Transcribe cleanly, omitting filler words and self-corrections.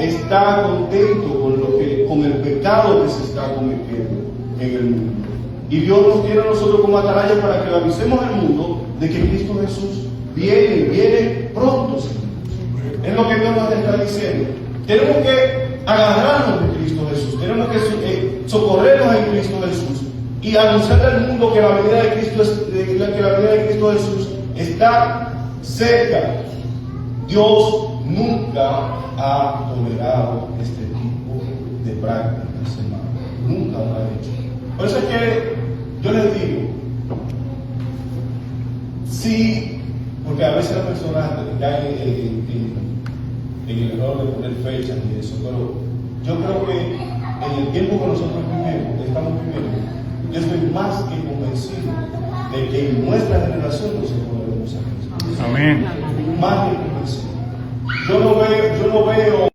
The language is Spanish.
está contento con el pecado que se está cometiendo en el mundo. Y Dios nos tiene a nosotros como atalaya para que le avisemos al mundo de que Cristo Jesús viene pronto, Señor. Es lo que Dios nos está diciendo. Tenemos que agarrarnos de Cristo Jesús, tenemos que socorrernos en Cristo Jesús y anunciarle al mundo que la venida de Cristo Jesús está cerca. Dios nunca ha tolerado este tipo de prácticas, hermano. Nunca lo ha hecho. Por eso es que yo les digo, sí, porque a veces las personas caen en el error de poner fechas y eso, pero yo creo que en el tiempo que nosotros estamos viviendo, yo estoy más que convencido de que en nuestra generación nos encontraremos a Cristo. Amén. Más que convencido. Yo no veo